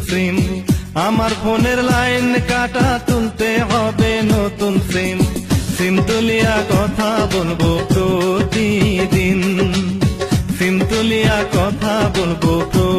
সিম, আমার ফোনের লাইন কাটা, তুলতে হবে নতুন সিম। সিম তুলিয়া কথা বলবো প্রতিদিন, সিম তুলিয়া কথা বলবো প্রতিদিন।